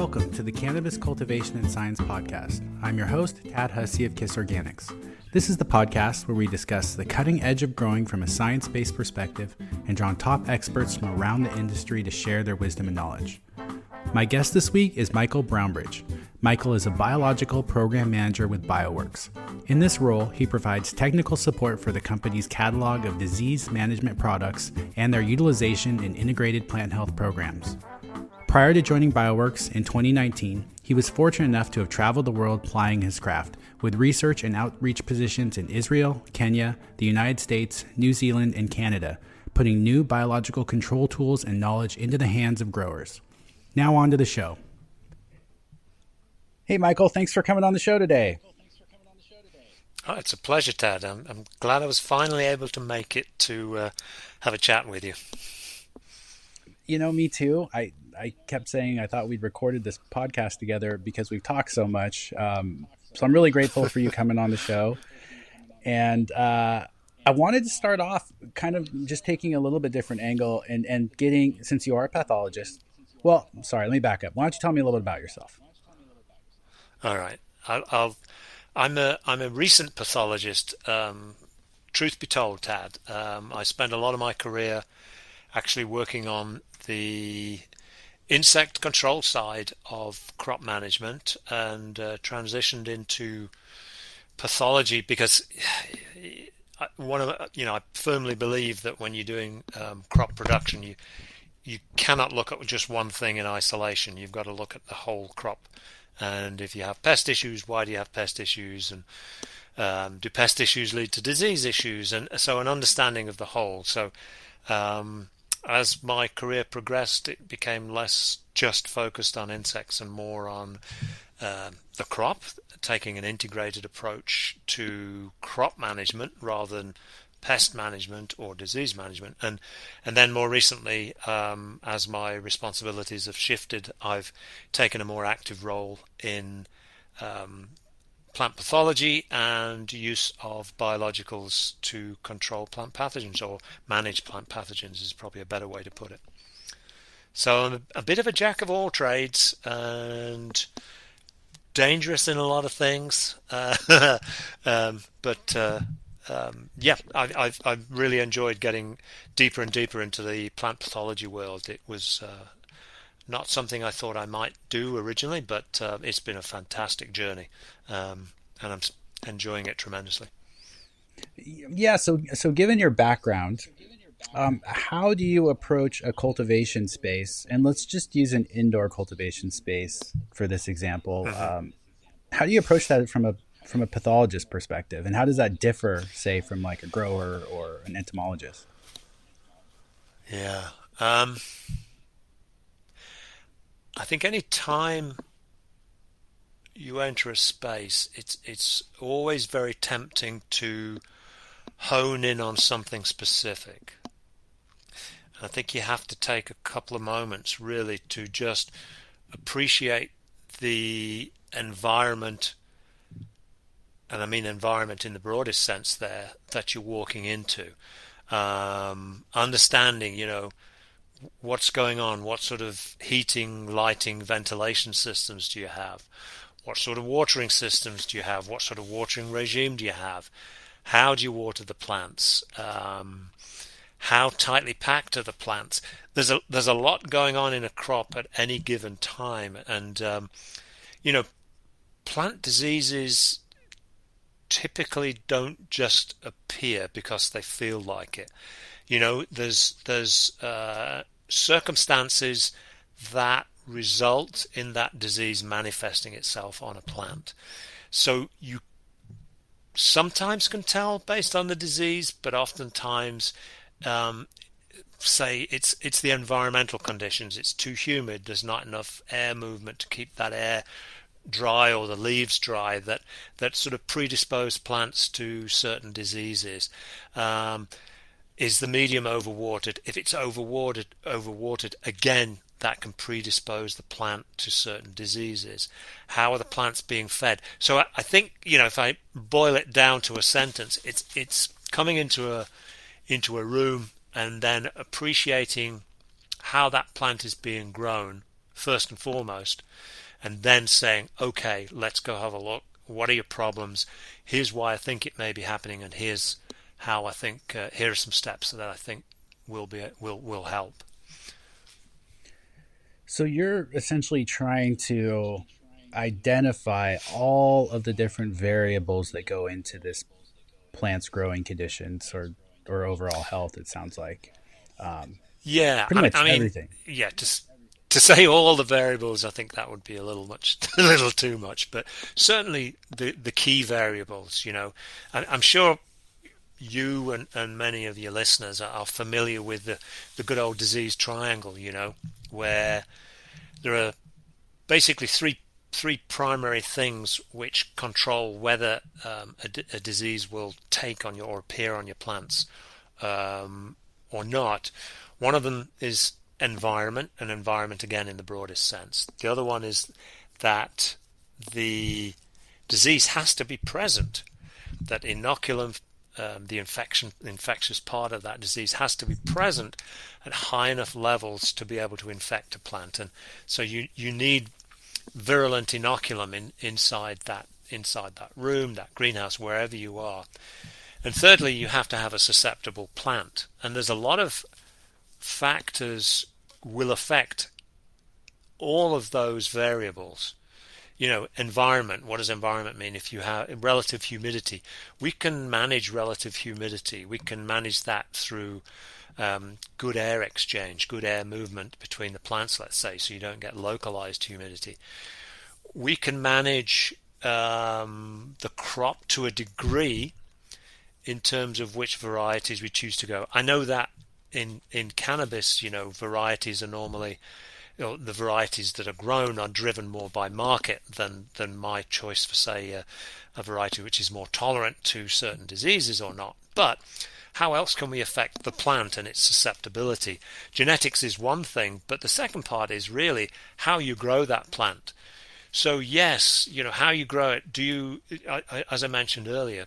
Welcome to the Cannabis Cultivation and Science Podcast. I'm your host, Tad Hussey of Kiss Organics. This is the podcast where we discuss the cutting edge of growing from a science-based perspective and draw on top experts from around the industry to share their wisdom and knowledge. My guest this week is Michael Brownbridge. Michael is a biological program manager with BioWorks. In this role, he provides technical support for the company's catalog of disease management products and their utilization in integrated plant health programs. Prior to joining BioWorks in 2019, he was fortunate enough to have traveled the world plying his craft, with research and outreach positions in Israel, Kenya, the United States, New Zealand, and Canada, putting new biological control tools and knowledge into the hands of growers. Now on to the show. Hey, Michael, thanks for coming on the show today. Oh, it's a pleasure, Tad. I'm glad I was finally able to make it to have a chat with you. You know, me too. I kept saying I thought we'd recorded this podcast together because we've talked so much. So I'm really grateful for you coming on the show. And I wanted to start off kind of just taking a little bit different angle and getting, since you are a pathologist. Well, sorry, let me back up. Why don't you tell me a little bit about yourself? All right. I'm a recent pathologist. Truth be told, Tad, I spent a lot of my career actually working on the insect control side of crop management and transitioned into pathology because I firmly believe that when you're doing crop production, you cannot look at just one thing in isolation. You've got to look at the whole crop. And if you have pest issues, why do you have pest issues? And do pest issues lead to disease issues? And so an understanding of the whole. So as my career progressed, it became less just focused on insects and more on the crop, taking an integrated approach to crop management rather than pest management or disease management. And then more recently, as my responsibilities have shifted, I've taken a more active role in plant pathology and use of biologicals to control plant pathogens or manage plant pathogens is probably a better way to put it. So I'm a bit of a jack of all trades and dangerous in a lot of things, but I've really enjoyed getting deeper and deeper into the plant pathology world. It was not something I thought I might do originally, but it's been a fantastic journey, and I'm enjoying it tremendously. Yeah, so given your background, how do you approach a cultivation space? And let's just use an indoor cultivation space for this example. Mm-hmm. How do you approach that from a pathologist perspective, and how does that differ, say, from like a grower or an entomologist? Yeah, I think any time you enter a space, it's always very tempting to hone in on something specific. And I think you have to take a couple of moments really to just appreciate the environment, and I mean environment in the broadest sense there, that you're walking into. Understanding, what's going on, what sort of heating, lighting, ventilation systems do you have? What sort of watering systems do you have? What sort of watering regime do you have? How do you water the plants? How tightly packed are the plants? There's a lot going on in a crop at any given time, and plant diseases typically don't just appear because they feel like it. There's circumstances that result in that disease manifesting itself on a plant. So you sometimes can tell based on the disease, but oftentimes say it's the environmental conditions. It's too humid, there's not enough air movement to keep that air dry or the leaves dry that sort of predispose plants to certain diseases. Is the medium overwatered? If it's overwatered again, that can predispose the plant to certain diseases. How are the plants being fed? So I think, if I boil it down to a sentence, it's coming into a room and then appreciating how that plant is being grown, first and foremost, and then saying, okay, let's go have a look. What are your problems? Here's why I think it may be happening, and here's how I think. Here are some steps that I think will help. So you're essentially trying to identify all of the different variables that go into this plant's growing conditions or overall health. It sounds like Yeah, pretty much I mean, everything. yeah. To say all the variables, I think that would be a little much, a little too much. But certainly the key variables. I'm sure you and many of your listeners are familiar with the good old disease triangle. Where there are basically three primary things which control whether a disease will take on your or appear on your plants or not. One of them is environment, and environment again in the broadest sense. The other one is that the disease has to be present, that inoculum, the infectious part of that disease has to be present at high enough levels to be able to infect a plant, and so you need virulent inoculum inside that room, that greenhouse, wherever you are. And thirdly, you have to have a susceptible plant, and there's a lot of factors will affect all of those variables. Environment. What does environment mean? If you have relative humidity, we can manage relative humidity. We can manage that through good air exchange, good air movement between the plants, let's say, so you don't get localized humidity. We can manage the crop to a degree in terms of which varieties we choose to go. I know that in cannabis, varieties are normally, the varieties that are grown are driven more by market than my choice for, say, a variety which is more tolerant to certain diseases or not. But how else can we affect the plant and its susceptibility? Genetics is one thing, but the second part is really how you grow that plant. So yes, how you grow it. Do you, as I mentioned earlier,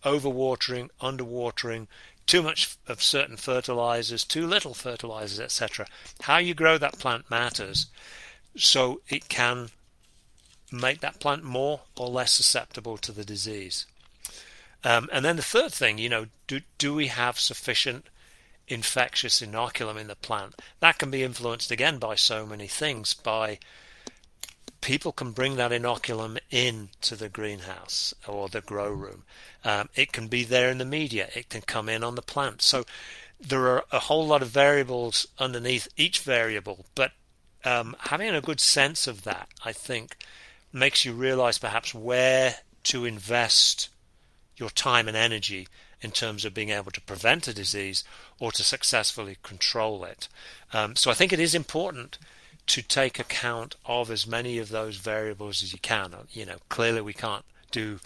overwatering, underwatering, too much of certain fertilizers, too little fertilizers, etc. How you grow that plant matters, so it can make that plant more or less susceptible to the disease. And then the third thing, do we have sufficient infectious inoculum in the plant? That can be influenced again by so many things. By people can bring that inoculum in to the greenhouse or the grow room. It can be there in the media. It can come in on the plant. So there are a whole lot of variables underneath each variable, but having a good sense of that, I think, makes you realize perhaps where to invest your time and energy in terms of being able to prevent a disease or to successfully control it. So I think it is important to take account of as many of those variables as you can. Clearly we can't do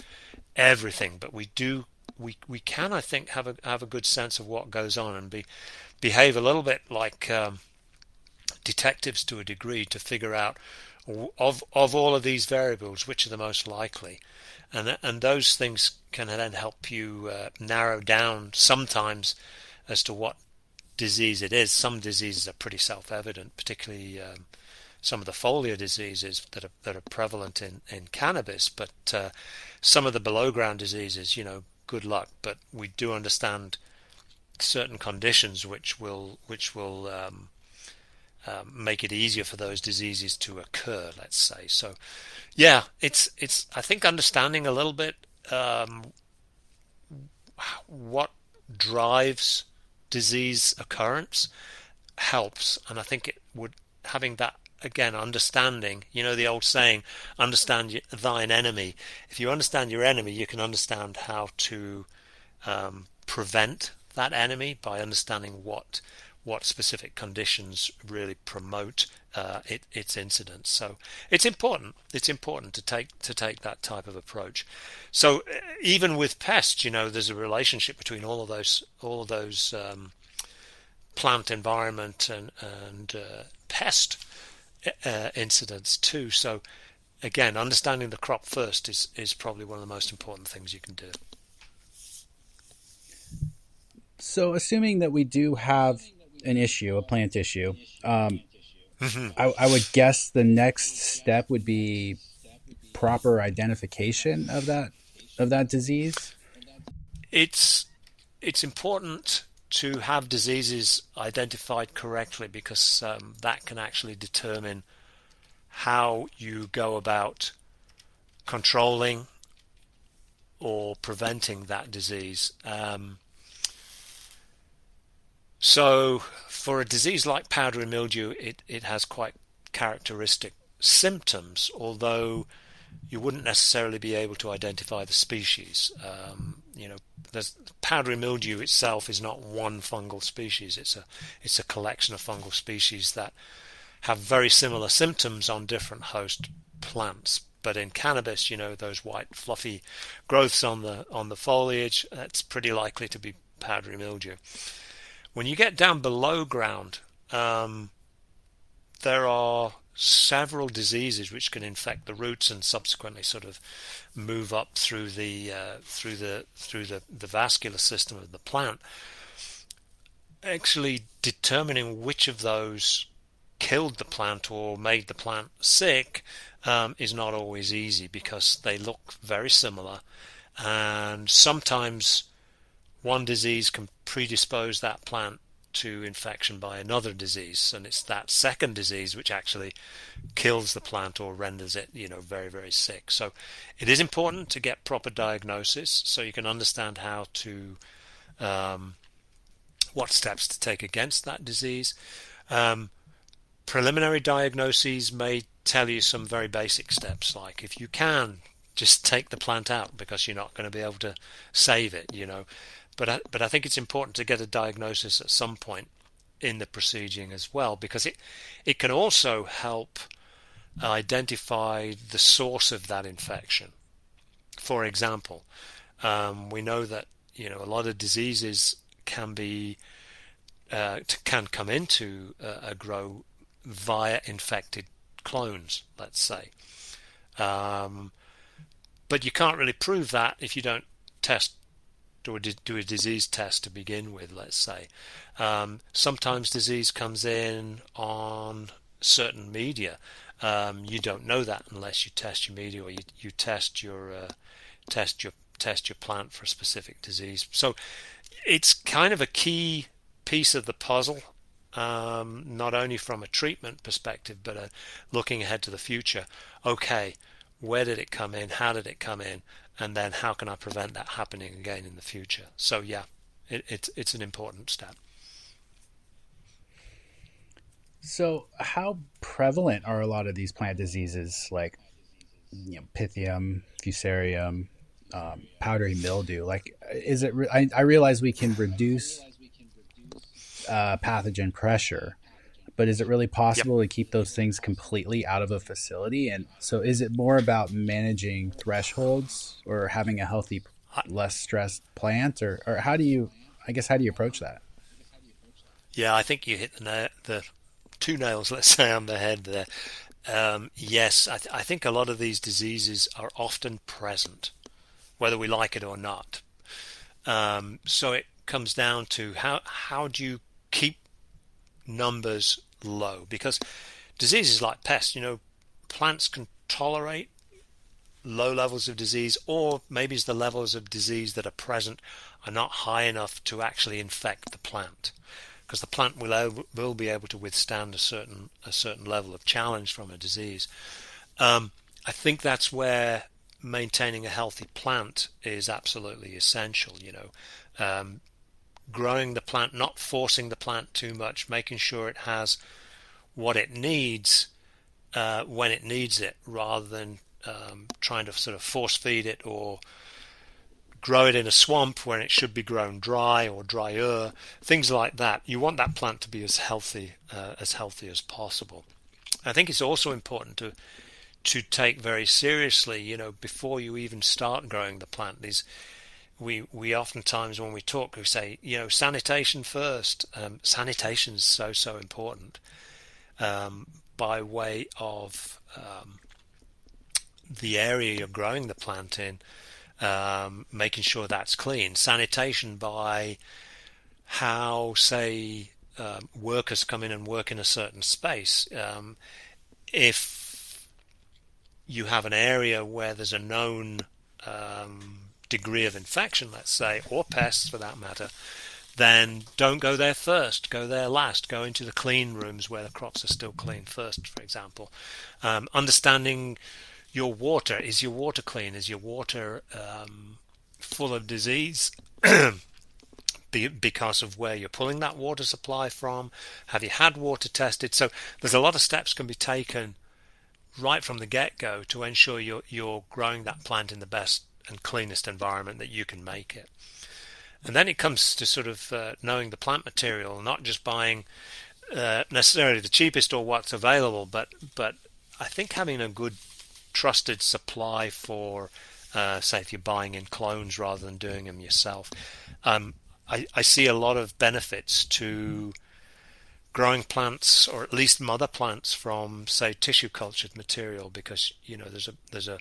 everything, but we can, I think, have a good sense of what goes on and behave a little bit like detectives to a degree to figure out of all of these variables which are the most likely, and those things can then help you narrow down sometimes as to what disease it is. Some diseases are pretty self-evident, particularly some of the foliar diseases that are prevalent in cannabis, but some of the below ground diseases, good luck. But we do understand certain conditions which will make it easier for those diseases to occur, let's say. So yeah, it's I think understanding a little bit what drives disease occurrence helps, and I think it would, having that, again, understanding, the old saying, understand thine enemy. If you understand your enemy, you can understand how to prevent that enemy by understanding what specific conditions really promote its incidence. So it's important to take that type of approach. So even with pests, there's a relationship between all of those plant environment and pest incidents too. So again, understanding the crop first is probably one of the most important things you can do. So assuming that we do have an issue, a plant issue, Mhm. I would guess the next step would be proper identification of that disease. It's it's important to have diseases identified correctly because that can actually determine how you go about controlling or preventing that disease. So, for a disease like powdery mildew, it has quite characteristic symptoms, although you wouldn't necessarily be able to identify the species. There's powdery mildew itself is not one fungal species. It's a collection of fungal species that have very similar symptoms on different host plants. But in cannabis, those white fluffy growths on the foliage, that's pretty likely to be powdery mildew. When you get down below ground, there are several diseases which can infect the roots and subsequently sort of move up through the vascular system of the plant. Actually determining which of those killed the plant or made the plant sick is not always easy because they look very similar, and sometimes one disease can predispose that plant to infection by another disease, and it's that second disease which actually kills the plant or renders it, very, very sick. So it is important to get proper diagnosis so you can understand how to what steps to take against that disease. Preliminary diagnoses may tell you some very basic steps, like if you can just take the plant out because you're not going to be able to save it, But I think it's important to get a diagnosis at some point in the proceeding as well, because it can also help identify the source of that infection. For example, we know that a lot of diseases can come into a grow via infected clones, let's say. But you can't really prove that if you don't test or do a disease test to begin with, let's say. Sometimes disease comes in on certain media. You don't know that unless you test your media or you test your plant for a specific disease. So it's kind of a key piece of the puzzle, not only from a treatment perspective, but looking ahead to the future. Okay, where did it come in? How did it come in? And then how can I prevent that happening again in the future? So yeah, it's an important step. So, how prevalent are a lot of these plant diseases, like Pythium, Fusarium, powdery mildew? Like, is it? I realize we can reduce pathogen pressure, but is it really Yep. possible to keep those things completely out of a facility? And so, is it more about managing thresholds or having a healthy, I, less stressed plant, or how do you? I guess how do you approach that? yeah, I think you hit the two nails, let's say, on the head there. Yes, I think a lot of these diseases are often present, whether we like it or not. So it comes down to how do you keep numbers low? Because diseases like pests, plants can tolerate low levels of disease, or maybe it's the levels of disease that are present are not high enough to actually infect the plant, because the plant will be able to withstand a certain level of challenge from a disease. I think that's where maintaining a healthy plant is absolutely essential. Growing the plant, not forcing the plant too much, making sure it has what it needs when it needs it, rather than trying to sort of force feed it or grow it in a swamp when it should be grown dry or drier, things like that. You want that plant to be as healthy as possible. I think it's also important to take very seriously, before you even start growing the plant. We oftentimes, when we talk, we say, sanitation first. Sanitation is so important, by way of the area you're growing the plant in, making sure that's clean. Sanitation by how, say, workers come in and work in a certain space, if you have an area where there's a known degree of infection, let's say, or pests for that matter, then don't go there first, go there last, go into the clean rooms where the crops are still clean first, for example. Understanding your water. Is your water clean? Is your water full of disease because of where you're pulling that water supply from? Have you had water tested? So there's a lot of steps can be taken right from the get-go to ensure you're growing that plant in the best and cleanest environment that you can make it. And then it comes to sort of knowing the plant material, not just buying necessarily the cheapest or what's available, but I think having a good trusted supply for, say, if you're buying in clones rather than doing them yourself. I see a lot of benefits to growing plants, or at least mother plants, from, say, tissue cultured material, because there's a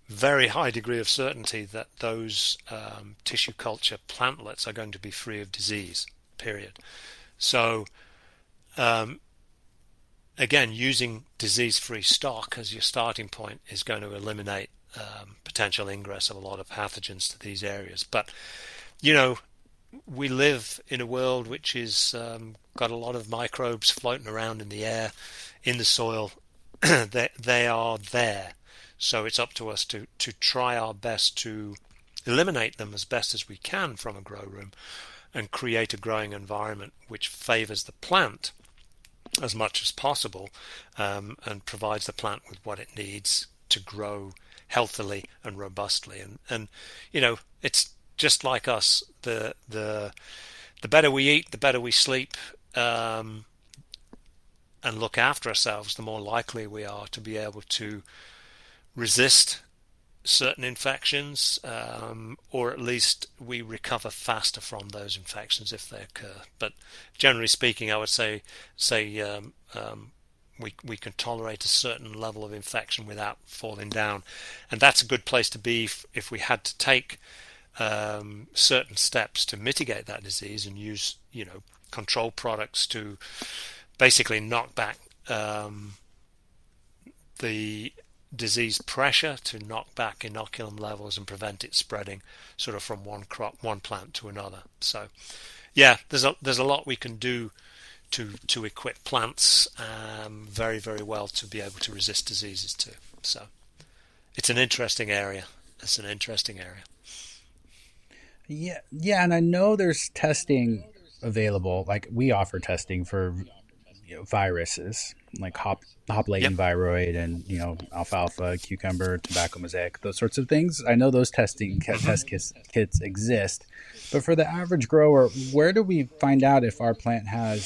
very high degree of certainty that those tissue culture plantlets are going to be free of disease, period. So again, using disease-free stock as your starting point is going to eliminate potential ingress of a lot of pathogens to these areas. But we live in a world which is got a lot of microbes floating around in the air, in the soil. They are there. So it's up to us to try our best to eliminate them as best as we can from a grow room and create a growing environment which favors the plant as much as possible, and provides the plant with what it needs to grow healthily and robustly. And it's just like us. The better we eat, the better we sleep, and look after ourselves, the more likely we are to be able to resist certain infections, or at least we recover faster from those infections if they occur. But generally speaking, I would say we can tolerate a certain level of infection without falling down, and that's a good place to be if we had to take certain steps to mitigate that disease and use control products to basically knock back the disease pressure, to knock back inoculum levels and prevent it spreading sort of from one plant to another. So yeah, there's a lot we can do to equip plants very, very well to be able to resist diseases too. So it's an interesting area. Yeah, and I know there's testing available. Like, we offer testing for viruses like hop latent viroid and alfalfa, cucumber, tobacco mosaic, those sorts of things. I know those test kits exist, but for the average grower, where do we find out if our plant has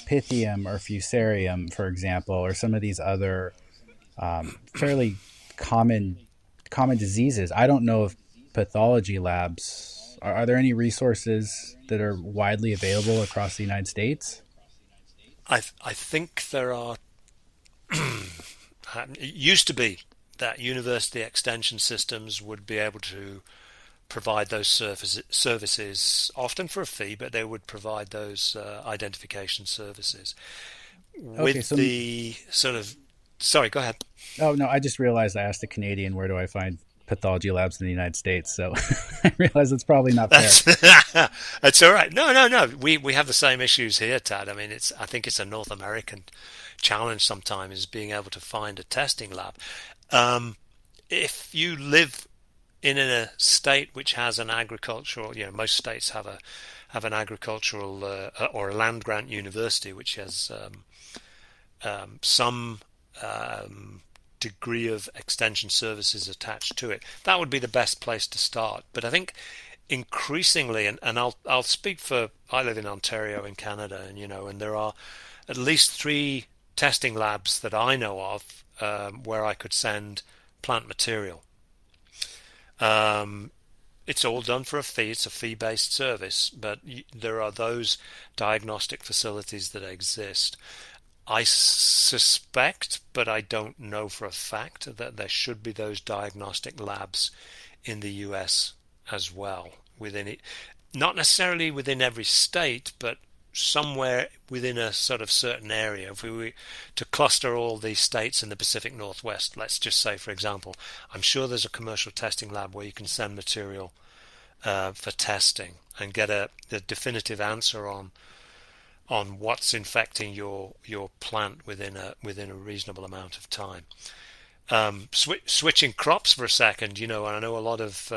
Pythium or Fusarium, for example, or some of these other fairly common diseases? I don't know if pathology labs are there any resources that are widely available across the United States? I think there are. It used to be that university extension systems would be able to provide those services, often for a fee, but they would provide those identification services. With the sort of... Sorry, go ahead. Oh, no, I just realized I asked a Canadian, where do I find pathology labs in the United States? So I realize it's probably not fair. That's all right. No. We have the same issues here, Tad. I mean, I think it's a North American challenge sometimes, is being able to find a testing lab. If you live in a state which has an agricultural, most states have an agricultural or a land grant university which has some degree of extension services attached to it. That would be the best place to start. But I think increasingly, and I'll speak for, I live in Ontario in Canada, and there are at least 3 testing labs that I know of where I could send plant material. It's all done for a fee. It's a fee-based service, but there are those diagnostic facilities that exist. I suspect, but I don't know for a fact, that there should be those diagnostic labs in the US as well, within it. Not necessarily within every state, but somewhere within a sort of certain area, if we were to cluster all these states in the Pacific Northwest, let's just say, for example, I'm sure there's a commercial testing lab where you can send material for testing and get a definitive answer on what's infecting your plant within a reasonable amount of time. Switching crops for a second, and I know a lot of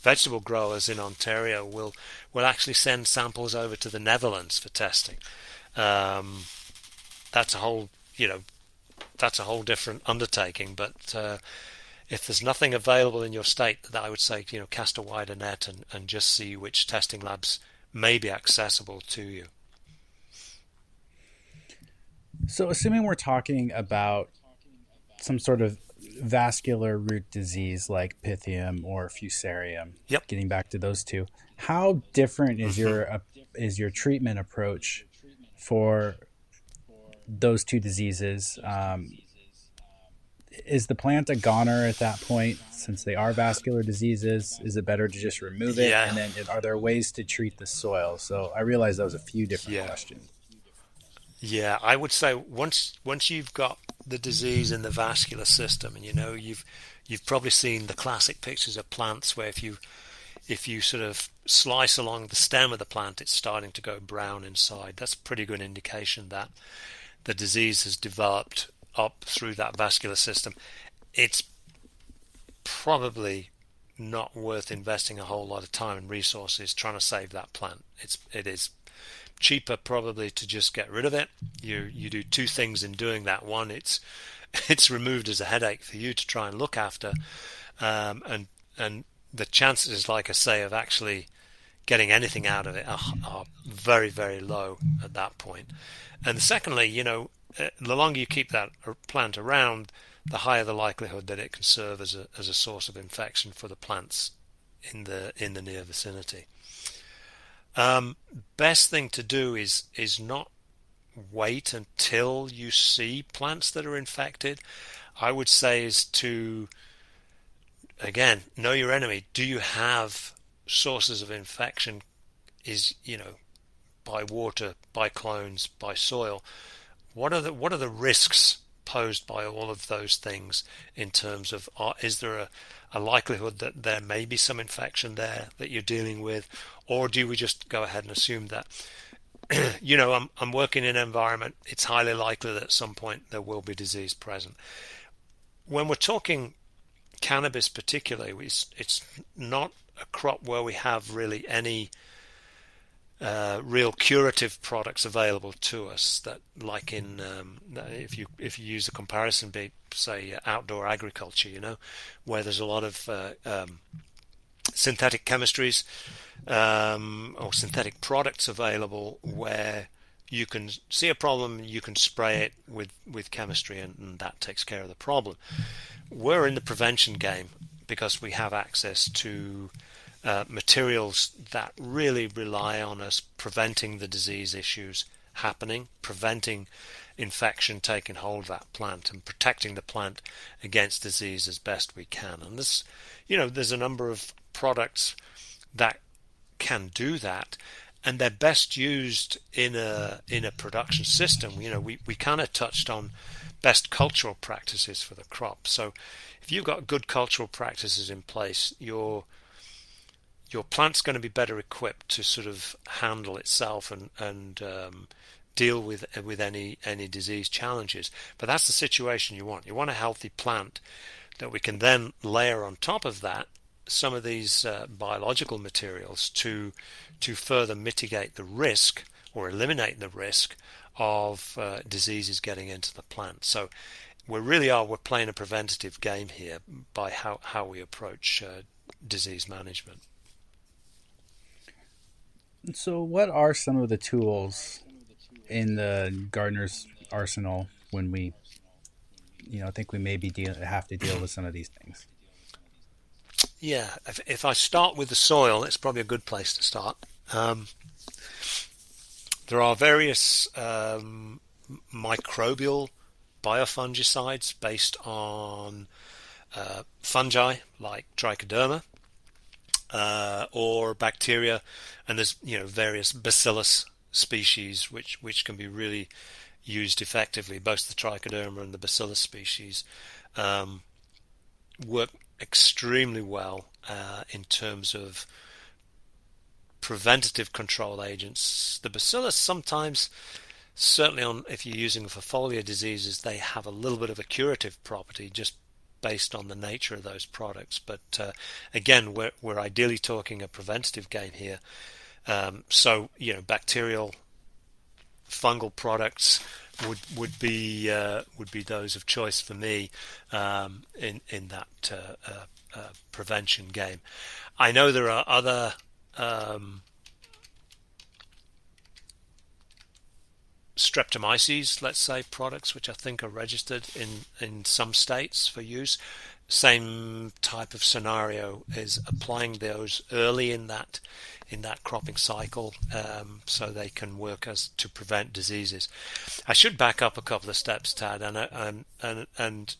vegetable growers in Ontario will actually send samples over to the Netherlands for testing. That's a whole different undertaking. But if there's nothing available in your state, that I would say cast a wider net and just see which testing labs may be accessible to you. So, assuming we're talking about some sort of vascular root disease like Pythium or Fusarium, Yep. getting back to those two, how different is your treatment approach for those two diseases? Is the plant a goner at that point, since they are vascular diseases? Is it better to just remove it? Yeah. And then are there ways to treat the soil? So I realize that was a few different questions. Yeah, I would say once you've got the disease in the vascular system, and you've probably seen the classic pictures of plants where if you sort of slice along the stem of the plant, it's starting to go brown inside. That's a pretty good indication that the disease has developed up through that vascular system. It's probably not worth investing a whole lot of time and resources trying to save that plant. It is cheaper probably to just get rid of it. You do two things in doing that. One, it's removed as a headache for you to try and look after, and the chances, like I say, of actually getting anything out of it are very, very low at that point. And secondly, the longer you keep that plant around, the higher the likelihood that it can serve as a source of infection for the plants in the near vicinity. Best thing to do is not wait until you see plants that are infected. I would say is to, again, know your enemy. Do you have sources of infection? By water, by clones, by soil? What are the risks posed by all of those things in terms of is there a likelihood that there may be some infection there that you're dealing with, or do we just go ahead and assume that I'm working in an environment, it's highly likely that at some point there will be disease present? When we're talking cannabis particularly, it's not a crop where we have really any real curative products available to us, that like in if you use a comparison, be say outdoor agriculture, where there's a lot of synthetic chemistries or synthetic products available, where you can see a problem, you can spray it with chemistry, and that takes care of the problem. We're in the prevention game because we have access to materials that really rely on us preventing the disease issues happening, preventing infection taking hold of that plant, and protecting the plant against disease as best we can. And this, there's a number of products that can do that, and they're best used in a production system. We kind of touched on best cultural practices for the crop. So if you've got good cultural practices in place, your plant's going to be better equipped to sort of handle itself and deal with any disease challenges. But that's the situation you want. You want a healthy plant that we can then layer on top of that some of these biological materials to further mitigate the risk or eliminate the risk of diseases getting into the plant. So we're playing a preventative game here by how we approach disease management. So what are some of the tools in the Gardner's arsenal when we, think we maybe have to deal with some of these things? Yeah, if I start with the soil, it's probably a good place to start. There are various microbial biofungicides based on fungi like Trichoderma, or bacteria, and there's various Bacillus species, which can be really used effectively. Both the Trichoderma and the Bacillus species work extremely well in terms of preventative control agents. The Bacillus sometimes, certainly if you're using them for foliar diseases, they have a little bit of a curative property just based on the nature of those products. But again, we're ideally talking a preventative game here. So bacterial, fungal products would be those of choice for me in that prevention game. I know there are other streptomyces, let's say, products which I think are registered in some states for use. Same type of scenario is applying those early in that cropping cycle, so they can work as to prevent diseases. I should back up a couple of steps, Tad, and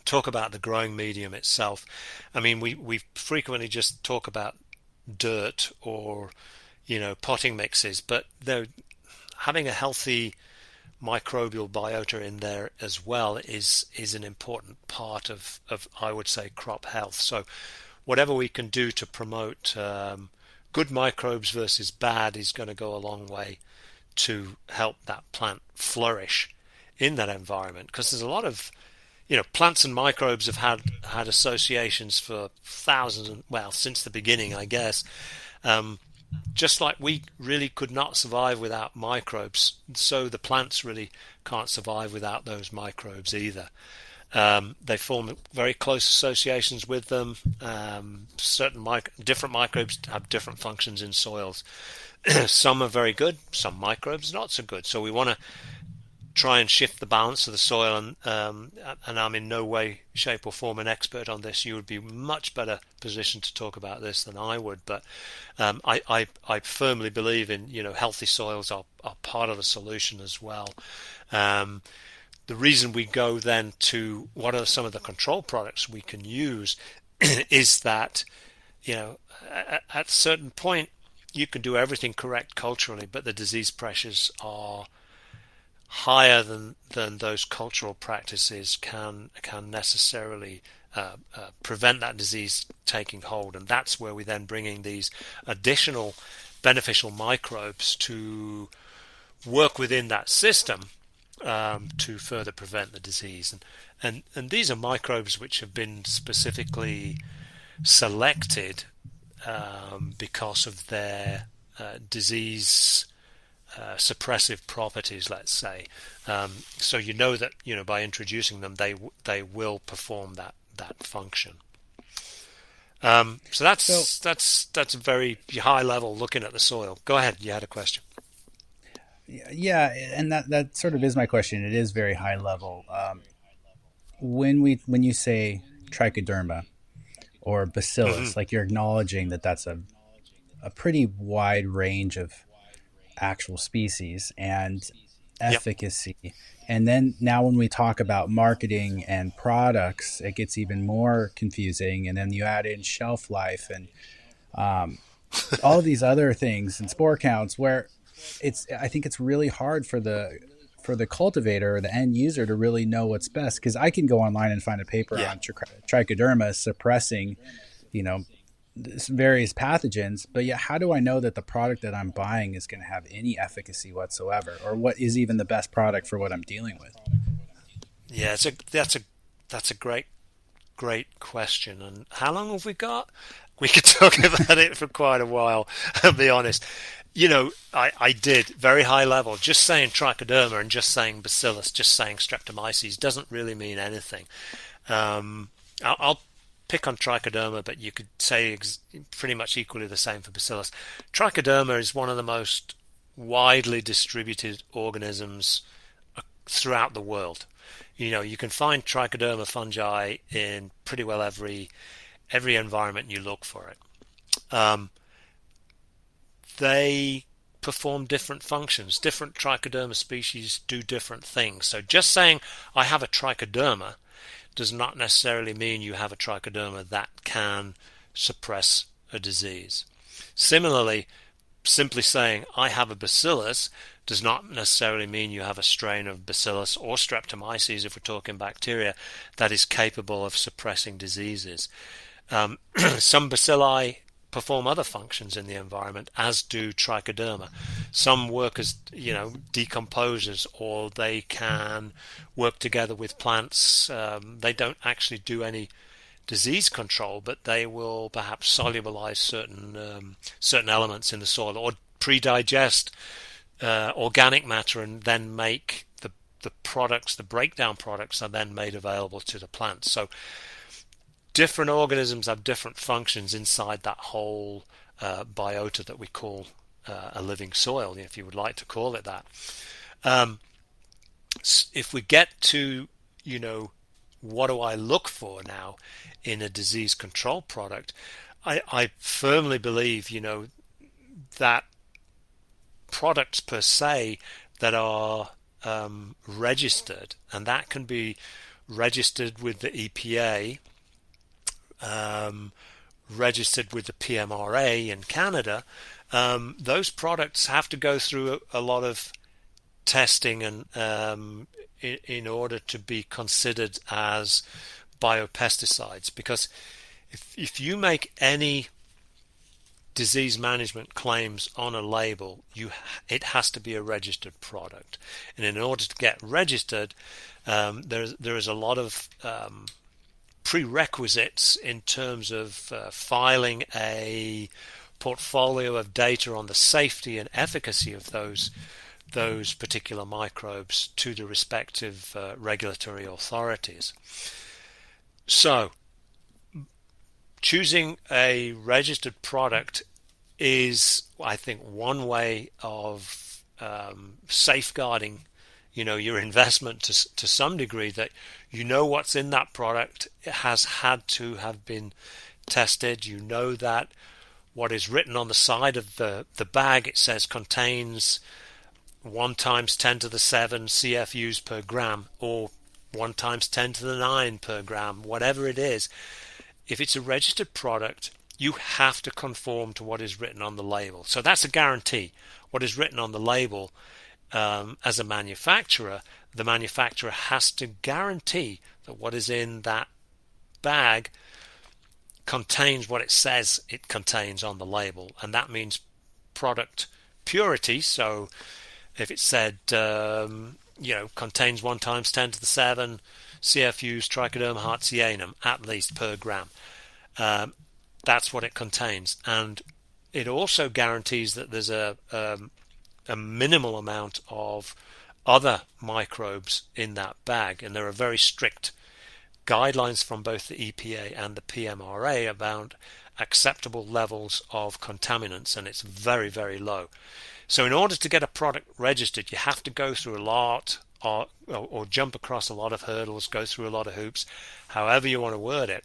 talk about the growing medium itself. I mean, we frequently just talk about dirt or potting mixes, but they're having a healthy microbial biota in there as well is an important part of I would say crop health. So whatever we can do to promote good microbes versus bad is going to go a long way to help that plant flourish in that environment, because there's a lot of plants and microbes have had associations for thousands since the beginning, I guess. Just like we really could not survive without microbes, so the plants really can't survive without those microbes either. They form very close associations with them. Different microbes have different functions in soils. Some are very good, some microbes not so good. So we want to try and shift the balance of the soil, and I'm in no way, shape or form an expert on this. You would be much better positioned to talk about this than I would, but I firmly believe in healthy soils are part of the solution as well. The reason we go then to what are some of the control products we can use is that at a certain point you can do everything correct culturally, but the disease pressures are higher than those cultural practices can necessarily prevent that disease taking hold, and that's where we then bring in these additional beneficial microbes to work within that system to further prevent the disease. And these are microbes which have been specifically selected because of their disease suppressive properties, let's say. So that by introducing them, they will perform that function. So that's a very high level looking at the soil. Go ahead, you had a question. Yeah, and that sort of is my question. It is very high level. When you say Trichoderma or Bacillus, like you're acknowledging that's a pretty wide range of actual species and efficacy. Yep. And then now when we talk about marketing and products, it gets even more confusing. And then you add in shelf life and all of these other things and spore counts, where I think it's really hard for the cultivator or the end user to really know what's best. Because I can go online and find a paper on Trichoderma suppressing, various pathogens, but yet how do I know that the product that I'm buying is going to have any efficacy whatsoever, or what is even the best product for what I'm dealing with? Yeah, that's a great question. And how long have we got? We could talk about it for quite a while, I'll be honest. I did very high level. Just saying Trichoderma and just saying Bacillus, just saying Streptomyces doesn't really mean anything. I'll pick on Trichoderma, but you could say pretty much equally the same for Bacillus. Trichoderma is one of the most widely distributed organisms throughout the world. You can find Trichoderma fungi in pretty well every environment you look for it. They perform different functions. Different Trichoderma species do different things. So just saying I have a Trichoderma does not necessarily mean you have a Trichoderma that can suppress a disease. Similarly, simply saying I have a bacillus does not necessarily mean you have a strain of Bacillus or Streptomyces, if we're talking bacteria, that is capable of suppressing diseases. Some bacilli perform other functions in the environment, as do Trichoderma. Some work as, decomposers, or they can work together with plants. They don't actually do any disease control, but they will perhaps solubilize certain elements in the soil, or pre-digest organic matter, and then make the products, the breakdown products, are then made available to the plants. So different organisms have different functions inside that whole biota that we call a living soil, if you would like to call it that. If we get to, what do I look for now in a disease control product, I firmly believe, that products per se that are registered, and that can be registered with the EPA, registered with the PMRA in Canada, those products have to go through a lot of testing and in order to be considered as biopesticides. Because if you make any disease management claims on a label, it has to be a registered product, and in order to get registered, there is a lot of prerequisites in terms of filing a portfolio of data on the safety and efficacy of those particular microbes to the respective regulatory authorities. So choosing a registered product is, I think, one way of safeguarding your investment to some degree, that what's in that product. It has had to have been tested. That what is written on the side of the bag, it says contains 1 times 10 to the 7 CFUs per gram, or 1 times 10 to the 9 per gram, whatever it is. If it's a registered product, you have to conform to what is written on the label. So that's a guarantee. What is written on the label, as a manufacturer, the manufacturer has to guarantee that what is in that bag contains what it says it contains on the label, and that means product purity. So if it said contains 1 times 10 to the 7 CFUs Trichoderma hartzianum at least per gram, that's what it contains. And it also guarantees that there's a minimal amount of other microbes in that bag, and there are very strict guidelines from both the EPA and the PMRA about acceptable levels of contaminants, and it's very, very low. So in order to get a product registered, you have to go through a lot or jump across a lot of hurdles, go through a lot of hoops, however you want to word it,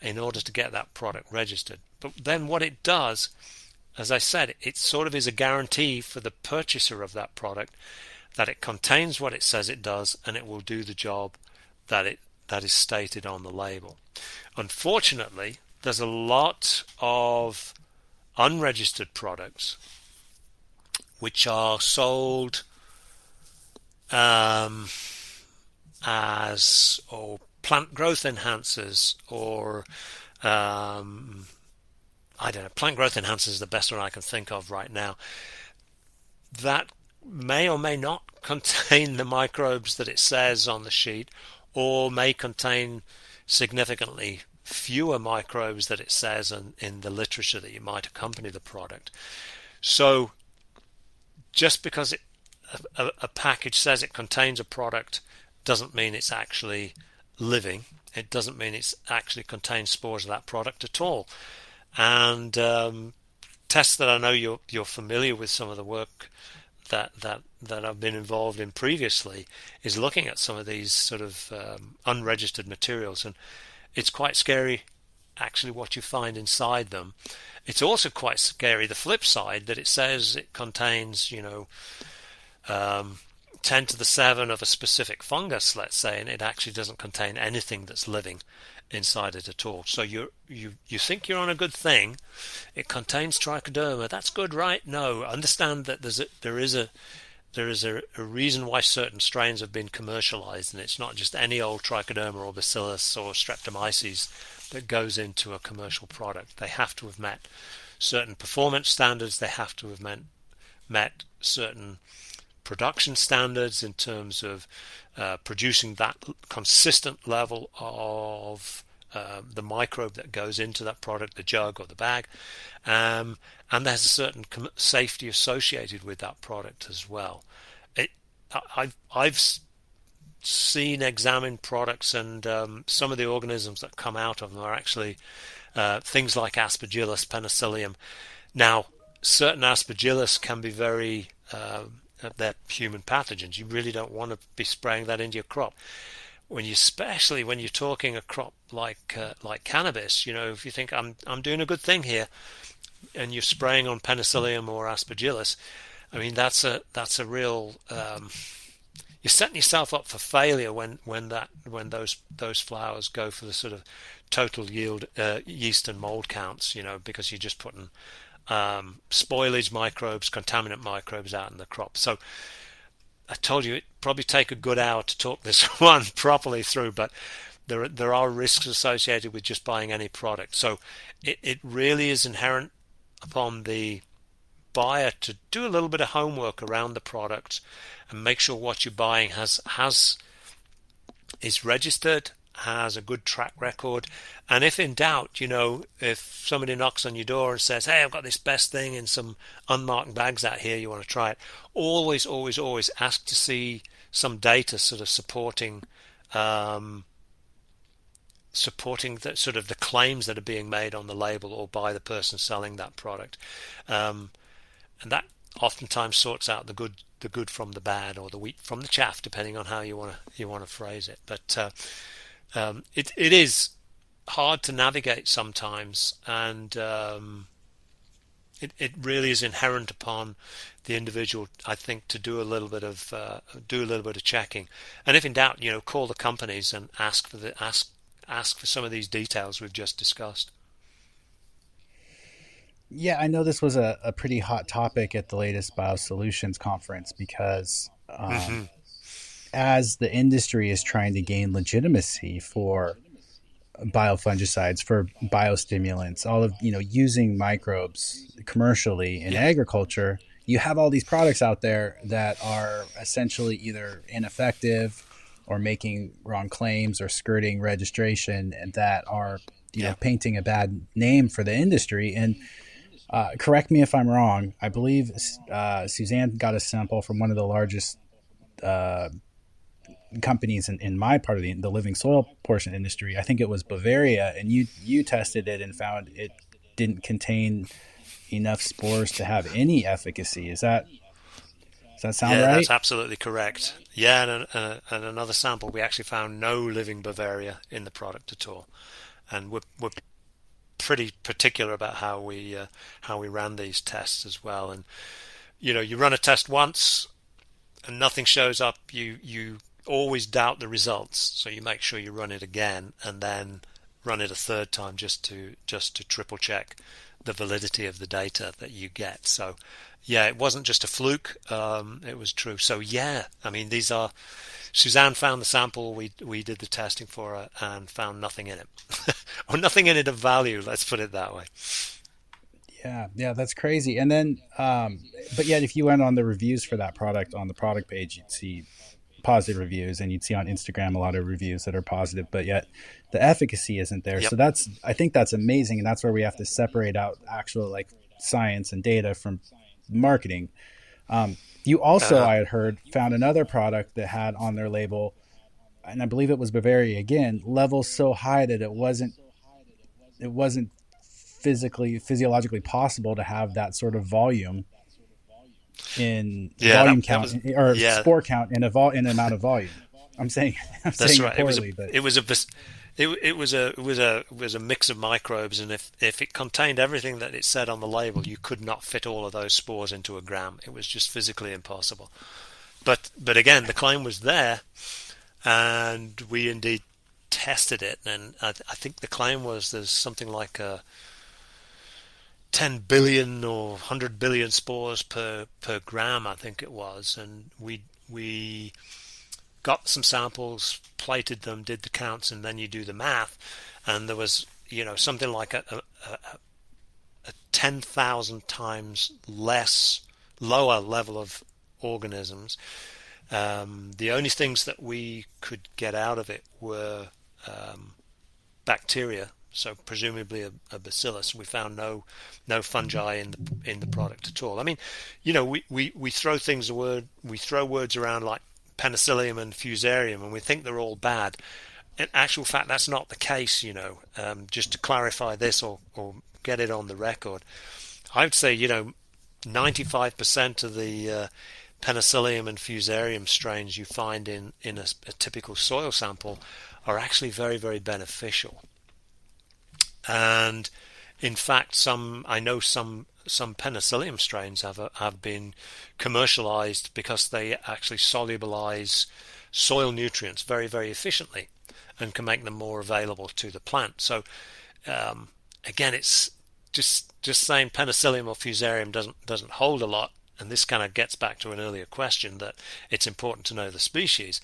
in order to get that product registered. But then what it does, as I said, it sort of is a guarantee for the purchaser of that product that it contains what it says it does, and it will do the job that is stated on the label. Unfortunately, there's a lot of unregistered products which are sold as plant growth enhancers, or I don't know, plant growth enhancers is the best one I can think of right now, that may or may not contain the microbes that it says on the sheet, or may contain significantly fewer microbes that it says in the literature that you might accompany the product. So just because a package says it contains a product doesn't mean it's actually living. It doesn't mean it actually contains spores of that product at all. And tests that I know you're familiar with, some of the work that I've been involved in previously, is looking at some of these sort of unregistered materials, and it's quite scary actually what you find inside them. It's also quite scary the flip side, that it says it contains 10 to the 7 of a specific fungus, let's say, and it actually doesn't contain anything that's living inside it at all. So you think you're on a good thing. It contains trichoderma. That's good, right? No. Understand that there is a reason why certain strains have been commercialized, and it's not just any old trichoderma or bacillus or streptomyces that goes into a commercial product. They have to have met certain performance standards. They have to have met certain production standards in terms of producing that consistent level of the microbe that goes into that product, the jug or the bag, and there's a certain safety associated with that product as well. I've seen, examined products, and some of the organisms that come out of them are actually things like Aspergillus, Penicillium. Now, certain Aspergillus can be very they're human pathogens. You really don't want to be spraying that into your crop. Especially when you're talking a crop like cannabis, if you think I'm doing a good thing here, and you're spraying on Penicillium or Aspergillus, I mean that's a real you're setting yourself up for failure when those flowers go for the sort of total yield yeast and mold counts, because you're just putting spoilage microbes, contaminant microbes out in the crop. So I told you it'd probably take a good hour to talk this one properly through, but there are risks associated with just buying any product. So it really is inherent upon the buyer to do a little bit of homework around the product and make sure what you're buying is registered, has a good track record. And if in doubt, if somebody knocks on your door and says, hey, I've got this best thing in some unmarked bags out here, you want to try it, always ask to see some data sort of supporting the sort of the claims that are being made on the label or by the person selling that product, and that oftentimes sorts out the good from the bad, or the wheat from the chaff, depending on how you want to phrase it. But it is hard to navigate sometimes, and it really is inherent upon the individual, I think, to do a little bit of checking. And if in doubt, call the companies and ask for some of these details we've just discussed. Yeah, I know this was a pretty hot topic at the latest BioSolutions conference because as the industry is trying to gain legitimacy for biofungicides, for biostimulants, all of using microbes commercially in agriculture, you have all these products out there that are essentially either ineffective or making wrong claims or skirting registration, and that are painting a bad name for the industry. And correct me if I'm wrong, I believe Suzanne got a sample from one of the largest companies in my part of the living soil portion industry. I think it was Bavaria, and you tested it and found it didn't contain enough spores to have any efficacy. Does that sound right? Yeah, that's absolutely correct. Yeah, and another sample, we actually found no living Bavaria in the product at all, and we're pretty particular about how we ran these tests as well. And you run a test once and nothing shows up, you always doubt the results, so you make sure you run it again and then run it a third time just to triple check the validity of the data that you get. So yeah, it wasn't just a fluke, it was true. So yeah, I mean, Suzanne found the sample, we did the testing for her and found nothing in it or nothing in it of value, let's put it that way. Yeah, that's crazy. And then but yet if you went on the reviews for that product on the product page, you'd see positive reviews, and you'd see on Instagram a lot of reviews that are positive, but yet the efficacy isn't there. Yep. So I think that's amazing, and that's where we have to separate out actual science and data from marketing. You also, I had heard, found another product that had on their label, and I believe it was Bavaria again, levels so high that it wasn't physiologically possible to have that sort of volume volume count spore count in an amount of volume. I'm saying that's right. Poorly, it was a mix of microbes, and if it contained everything that it said on the label, you could not fit all of those spores into a gram. It was just physically impossible. But again, the claim was there, and we indeed tested it, and I think the claim was there's something like 10 billion or 100 billion spores per gram, I think it was, and we got some samples, plated them, did the counts, and then you do the math, and there was something like a 10,000 times lower level of organisms. The only things that we could get out of it were bacteria, so presumably a bacillus. We found no fungi in the product at all. I mean, we throw words around like penicillium and fusarium, and we think they're all bad. In actual fact, that's not the case. Just to clarify this or get it on the record, I would say 95% of the penicillium and fusarium strains you find in a typical soil sample are actually very, very beneficial. And in fact, I know some penicillium strains have been commercialized because they actually solubilize soil nutrients very, very efficiently and can make them more available to the plant. So again, it's just saying penicillium or fusarium doesn't hold a lot. And this kind of gets back to an earlier question that it's important to know the species,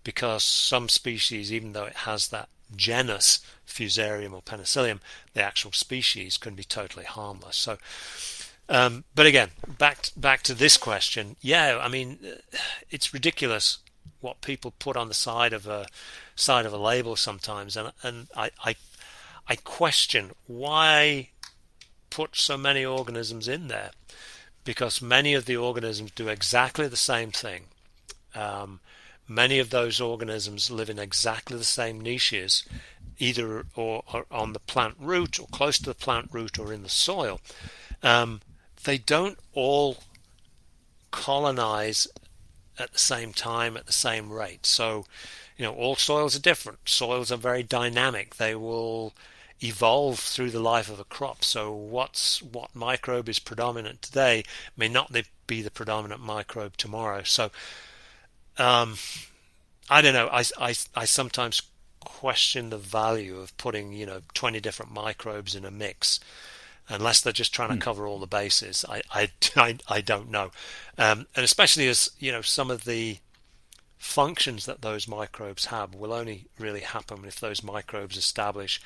because some species, even though it has that genus fusarium or penicillium, the actual species can be totally harmless. So, but again, back to this question. Yeah, I mean, it's ridiculous what people put on the side of a label sometimes, and I question why put so many organisms in there, because many of the organisms do exactly the same thing. Many of those organisms live in exactly the same niches, either or on the plant root or close to the plant root or in the soil. They don't all colonize at the same time at the same rate. So, all soils are different. Soils are very dynamic. They will evolve through the life of a crop. So what microbe is predominant today may not be the predominant microbe tomorrow. So I don't know. I sometimes question the value of putting 20 different microbes in a mix, unless they're just trying to cover all the bases. I don't know, and especially as some of the functions that those microbes have will only really happen if those microbes establish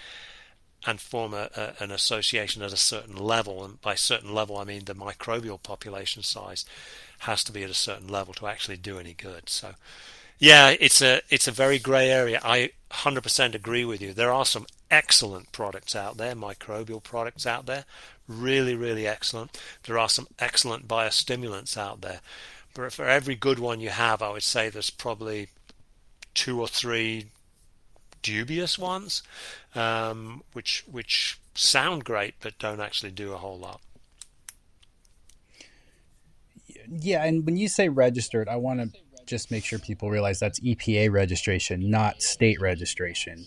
and form an association at a certain level. And by certain level, I mean the microbial population size has to be at a certain level to actually do any good. So, yeah, it's a very grey area. I 100% agree with you. There are some excellent products out there, microbial products out there, really, really excellent. There are some excellent biostimulants out there. But for every good one you have, I would say there's probably 2 or 3 dubious ones, which sound great but don't actually do a whole lot. Yeah, and when you say registered, I want to just make sure people realize that's EPA registration, not state registration.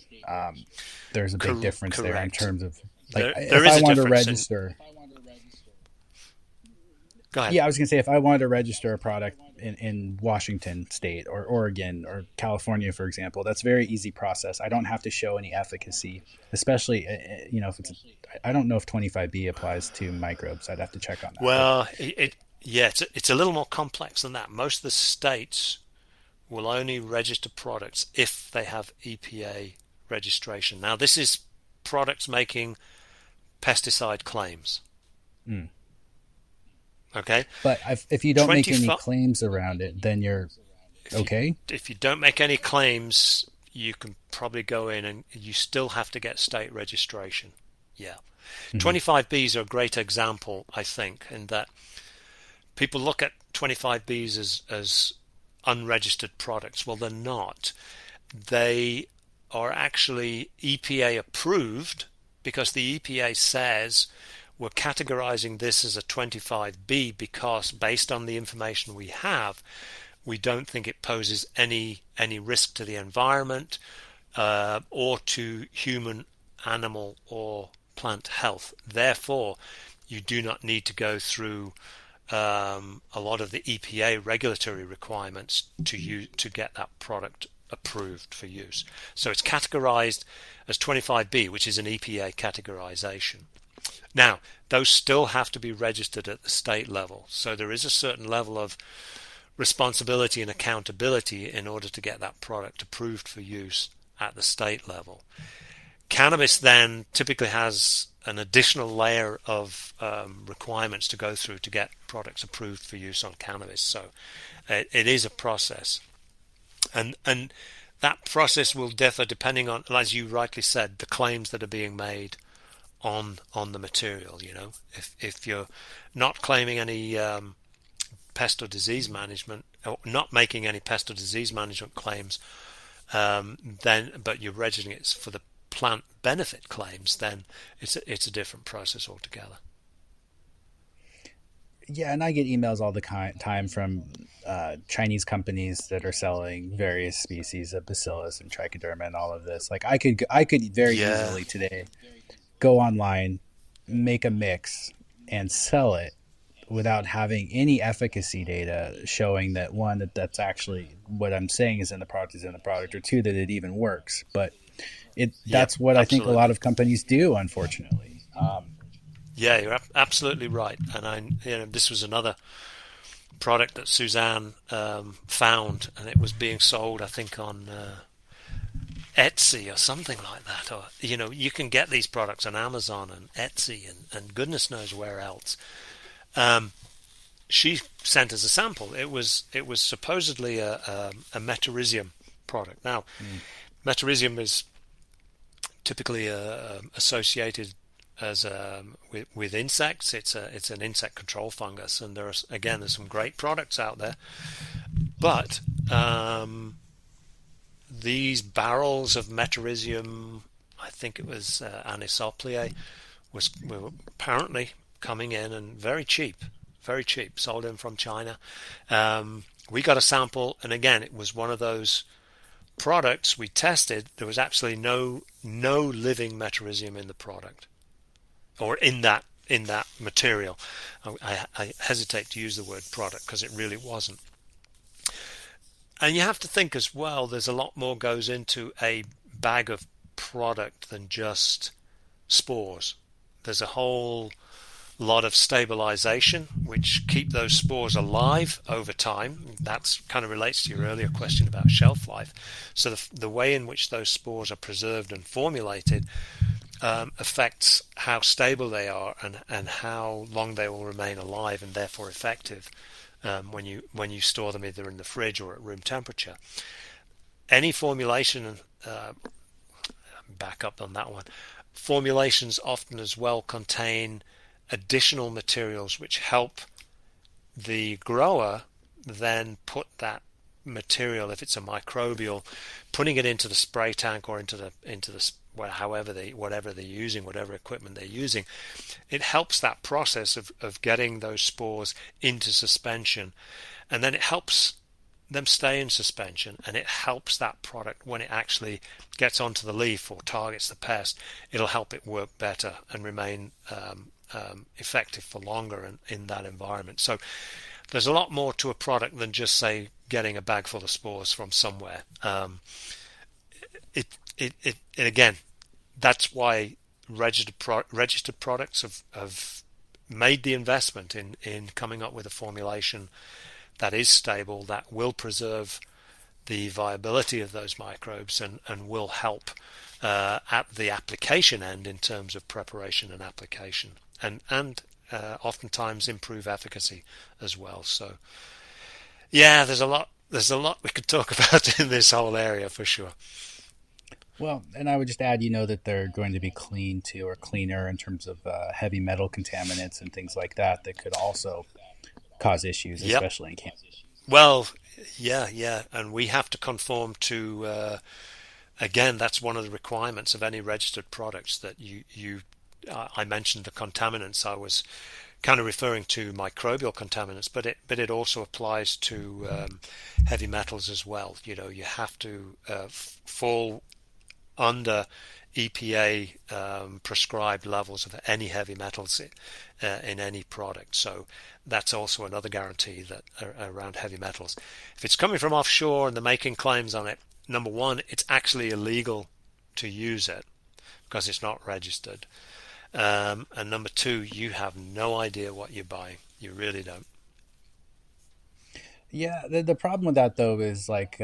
There's a big difference there in terms of there is a difference. Register. Go ahead. Yeah, I was going to say, if I wanted to register a product in Washington State or Oregon or California, for example, that's a very easy process. I don't have to show any efficacy, especially, if I don't know if 25B applies to microbes. I'd have to check on that. Well, it's a little more complex than that. Most of the states will only register products if they have EPA registration. Now, this is products making pesticide claims. Mm. Okay, but if you don't make any claims around it, then you're okay. If you don't make any claims, you can probably go in, and you still have to get state registration. Yeah, 25Bs are a great example, I think, in that people look at 25Bs as unregistered products. Well, they're not. They are actually EPA approved, because the EPA says we're categorizing this as a 25B because, based on the information we have, we don't think it poses any risk to the environment or to human, animal, or plant health. Therefore, you do not need to go through a lot of the EPA regulatory requirements to get that product approved for use. So it's categorized as 25B, which is an EPA categorization. Now, those still have to be registered at the state level. So there is a certain level of responsibility and accountability in order to get that product approved for use at the state level. Cannabis then typically has an additional layer of requirements to go through to get products approved for use on cannabis. So it is a process, and that process will differ depending on, as you rightly said, the claims that are being made on the material. You know, if you're not claiming any pest or disease management, or not making any pest or disease management claims, but you're registering it for the plant benefit claims, then it's a different process altogether. Yeah, and I get emails all the time from Chinese companies that are selling various species of Bacillus and Trichoderma and all of this. Like I could very easily today go online, make a mix, and sell it without having any efficacy data showing that, one, that's actually what I'm saying is in the product, or two, that it even works. But that's what I think a lot of companies do, unfortunately. Yeah, you're absolutely right. And this was another product that Suzanne found, and it was being sold, I think, on Etsy or something like that. Or you can get these products on Amazon and Etsy and goodness knows where else. She sent us a sample. It was supposedly a metarhizium product. Now, metarhizium is typically associated as with insects. It's an insect control fungus, and there's some great products out there. But these barrels of metarhizium, I think it was anisopliae, were apparently coming in and very cheap, sold in from China. We got a sample, and again, it was one of those products we tested. There was absolutely no living metarhizium in the product, or in that material. I hesitate to use the word product because it really wasn't. And you have to think as well, there's a lot more goes into a bag of product than just spores. There's a whole lot of stabilization which keep those spores alive over time. That's kind of relates to your earlier question about shelf life. So the way in which those spores are preserved and formulated affects how stable they are and how long they will remain alive and therefore effective when you store them either in the fridge or at room temperature. Any formulation, back up on that one, formulations often as well contain additional materials which help the grower then put that material, if it's a microbial, putting it into the spray tank or into the whatever they're using, whatever equipment they're using. It helps that process of getting those spores into suspension, and then it helps them stay in suspension, and it helps that product when it actually gets onto the leaf or targets the pest. It'll help it work better and remain effective for longer in that environment. So there's a lot more to a product than just, say, getting a bag full of spores from somewhere. Again, that's why registered products have made the investment in coming up with a formulation that is stable, that will preserve the viability of those microbes and will help at the application end in terms of preparation and application, and oftentimes improve efficacy as well. So yeah, there's a lot we could talk about in this whole area for sure. Well, and I would just add, that they're going to be clean too, or cleaner in terms of heavy metal contaminants and things like that could also cause issues, especially in Kansas. Well, yeah, and we have to conform to. Again, that's one of the requirements of any registered products that I mentioned the contaminants. I was kind of referring to microbial contaminants, but it also applies to heavy metals as well. You have to fall under EPA prescribed levels of any heavy metals in any product. So that's also another guarantee that around heavy metals. If it's coming from offshore and they're making claims on it, number one, it's actually illegal to use it because it's not registered. And number two, you have no idea what you're buying. You really don't. Yeah, the problem with that though is like,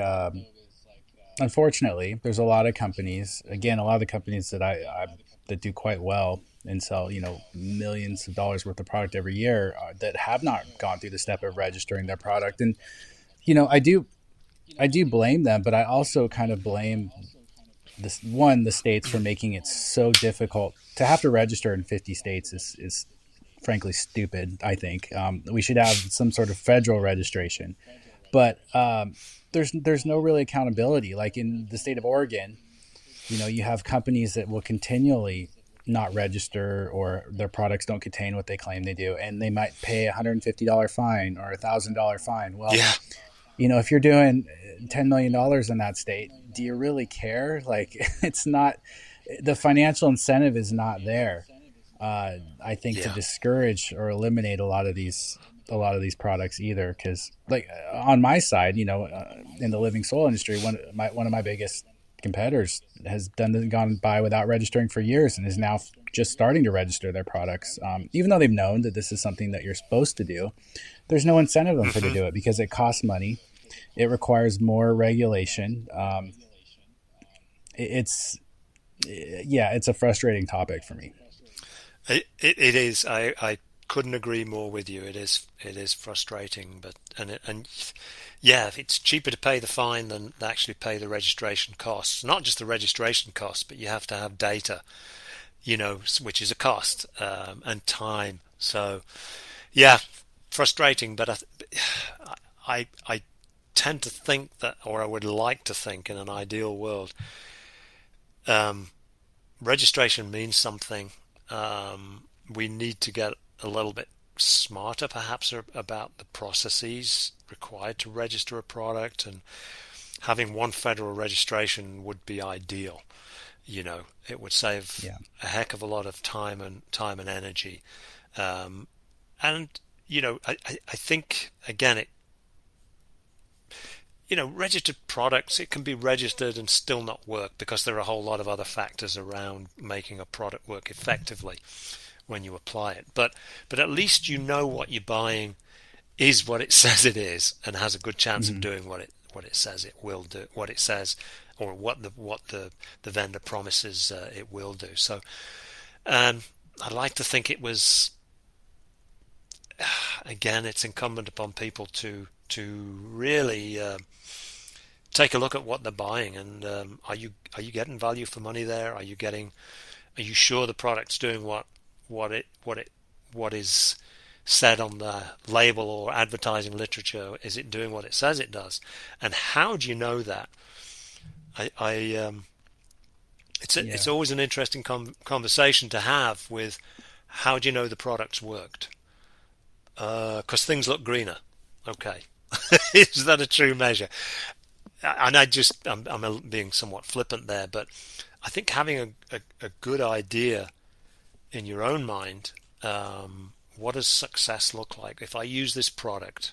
unfortunately, there's a lot of companies. Again, a lot of the companies I that do quite well and sell, millions of dollars worth of product every year that have not gone through the step of registering their product. And I do blame them, but I also kind of blame the states for making it so difficult to have to register in 50 states is frankly stupid. I think we should have some sort of federal registration, but there's no really accountability. Like in the state of Oregon, you have companies that will continually not register or their products don't contain what they claim they do, and they might pay $150 fine or $1,000 fine. Well, Yeah. if you're doing $10 million in that state, do you really care? Like, it's not, the financial incentive is not there. I think to Yeah. discourage or eliminate a lot of these products either, because like on my side, in the living soil industry, one of my biggest competitors has gone by without registering for years and is now just starting to register their products. Even though they've known that this is something that you're supposed to do, there's no incentive for them to do it because it costs money. It requires more regulation. It's a frustrating topic for me. It is. I couldn't agree more with you. It is frustrating, but yeah, if it's cheaper to pay the fine than actually pay the registration costs. Not just the registration costs, but you have to have data, which is a cost and time. So yeah, frustrating. But I tend to think that, or I would like to think, in an ideal world, registration means something. We need to get a little bit smarter, perhaps, about the processes required to register a product, and having one federal registration would be ideal. It would save a heck of a lot of time and energy. And I think again, registered products, it can be registered and still not work because there are a whole lot of other factors around making a product work effectively when you apply it. But at least what you're buying is what it says it is and has a good chance of doing what it says it will do, what it says, or what the vendor promises it will do. So I'd like to think it was, again, it's incumbent upon people to really take a look at what they're buying, and are you getting value for money there? Are you sure the product's doing what is said on the label or advertising literature? Is it doing what it says it does? And how do you know that? It's always an interesting conversation to have with, how do you know the product's worked? Because things look greener. Okay. Is that a true measure? And I'm being somewhat flippant there, but I think having a good idea in your own mind, what does success look like? If I use this product,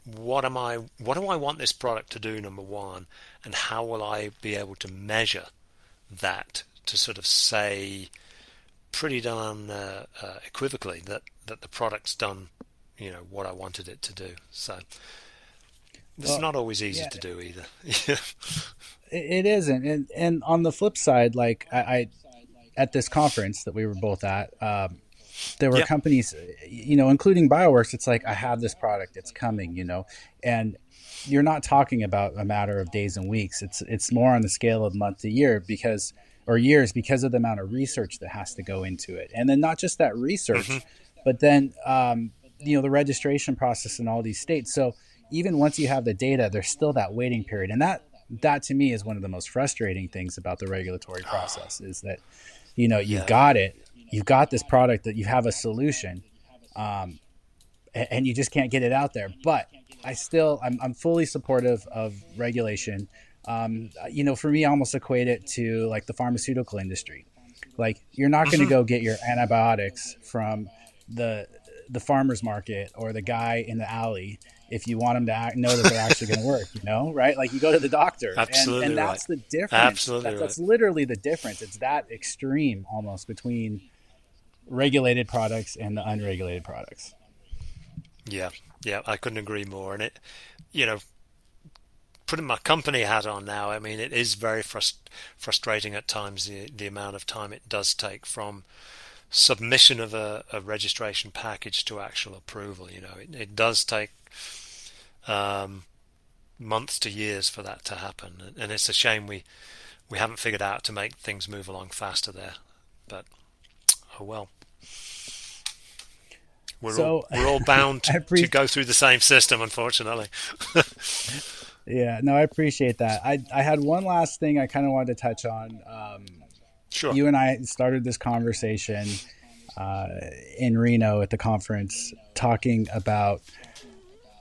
what do I want this product to do, number one, and how will I be able to measure that to sort of say pretty darn equivocally that the product's done what I wanted it to do. So it's not always easy to do either. It isn't. And on the flip side, like I at this conference that we were both at, there were companies, including BioWorks. It's like, I have this product, it's coming, and you're not talking about a matter of days and weeks. It's more on the scale of month to year because of the amount of research that has to go into it. And then not just that research, but then, the registration process in all these states. So even once you have the data, there's still that waiting period. And that to me is one of the most frustrating things about the regulatory process is that, you've got it, you've got this product, that you have a solution, and you just can't get it out there. But I'm fully supportive of regulation. For me, I almost equate it to like the pharmaceutical industry. Like you're not going to go get your antibiotics from the the farmer's market or the guy in the alley if you want them to know that they're actually going to work, right? Like you go to the doctor, Absolutely and right. that's the difference. Absolutely That's right. literally the difference. It's that extreme almost between regulated products and the unregulated products. Yeah, yeah, I couldn't agree more. And you know, putting my company hat on now, I mean, it is very frustrating at times the amount of time it does take from submission of a registration package to actual approval. It does take um, months to years for that to happen, and it's a shame we haven't figured out to make things move along faster there. But oh well, So we're all bound I to appreciate. go through the same system, unfortunately. Yeah, no, I appreciate that. I had one last thing I kind of wanted to touch on. Sure. You and I started this conversation uh, in Reno at the conference talking about,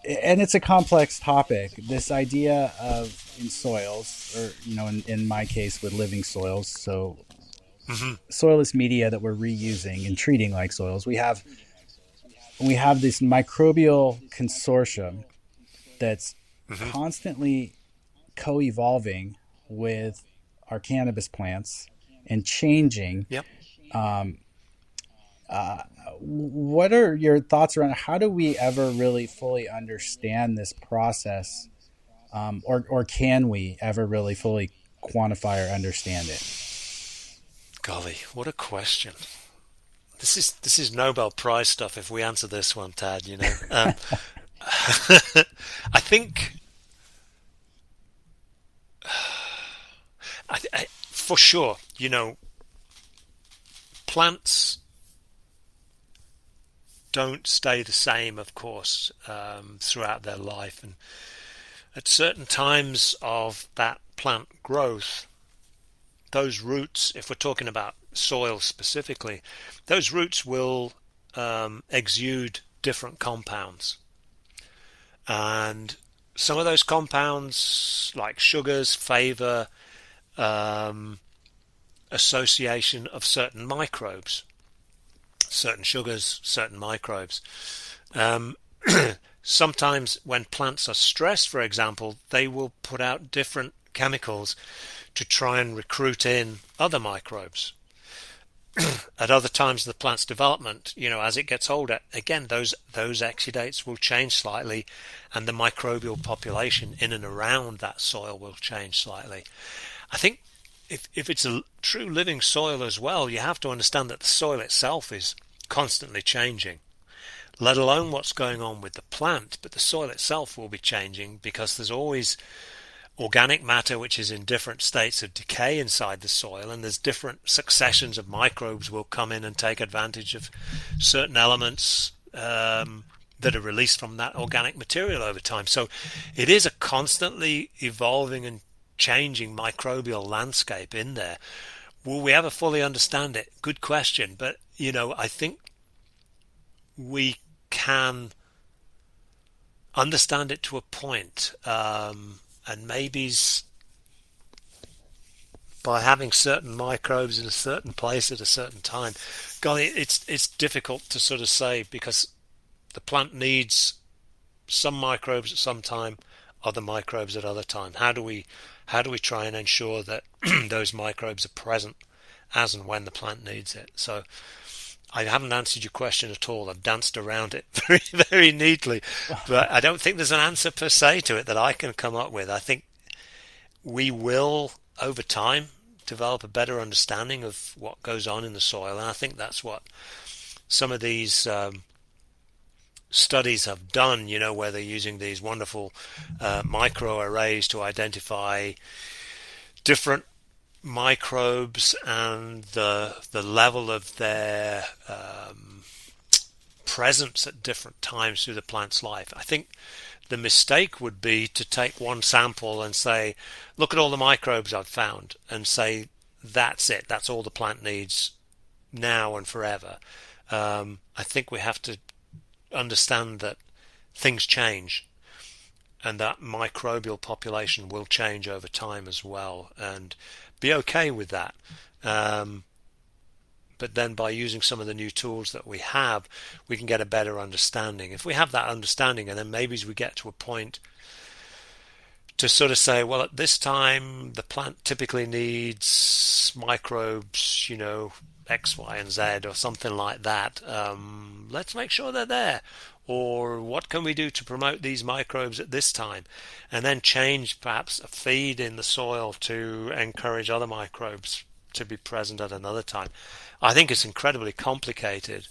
and it's a complex topic, this idea of in soils, or, in my case with living soils. So Hmm. soilless media that we're reusing and treating like soils. We have this microbial consortium that's Hmm. constantly co-evolving with our cannabis plants and changing. Yep. Um, uh, what are your thoughts around how do we ever really fully understand this process, or can we ever really fully quantify or understand it? Golly, what a question. This is Nobel Prize stuff. If we answer this one, Tad, I think for sure, plants don't stay the same, of course, throughout their life, and at certain times of that plant growth, those roots, if we're talking about soil specifically, those roots will exude different compounds. And some of those compounds, like sugars, favor um, association of certain microbes, certain sugars, certain microbes. Um, Sometimes when plants are stressed, for example, they will put out different chemicals to try and recruit in other microbes. At other times of the plant's development, as it gets older, again, those exudates will change slightly, and the microbial population in and around that soil will change slightly. I think if it's a true living soil as well, you have to understand that the soil itself is constantly changing, let alone what's going on with the plant, but the soil itself will be changing because there's always organic matter which is in different states of decay inside the soil, and there's different successions of microbes will come in and take advantage of certain elements that are released from that organic material over time. So it is a constantly evolving and changing microbial landscape in there. Will we ever fully understand it? Good question. But I think we can understand it to a point, and maybe by having certain microbes in a certain place at a certain time. Golly, it's difficult to sort of say because the plant needs some microbes at some time, other microbes at other time. How do we try and ensure that those microbes are present as and when the plant needs it? So I haven't answered your question at all. I've danced around it very, very neatly, but I don't think there's an answer per se to it that I can come up with. I think we will, over time, develop a better understanding of what goes on in the soil, and I think that's what some of these studies have done. Where they're using these wonderful microarrays to identify different microbes and the level of their presence at different times through the plant's life. I think the mistake would be to take one sample and say, look at all the microbes I've found, and say, that's it, that's all the plant needs now and forever. I think we have to understand that things change, and that microbial population will change over time as well, and be okay with that. But then by using some of the new tools that we have, we can get a better understanding. If we have that understanding, and then maybe as we get to a point to sort of say, well, at this time the plant typically needs microbes, X, Y, and Z, or something like that. Let's make sure they're there. Or what can we do to promote these microbes at this time? And then change perhaps a feed in the soil to encourage other microbes to be present at another time. I think it's incredibly complicated.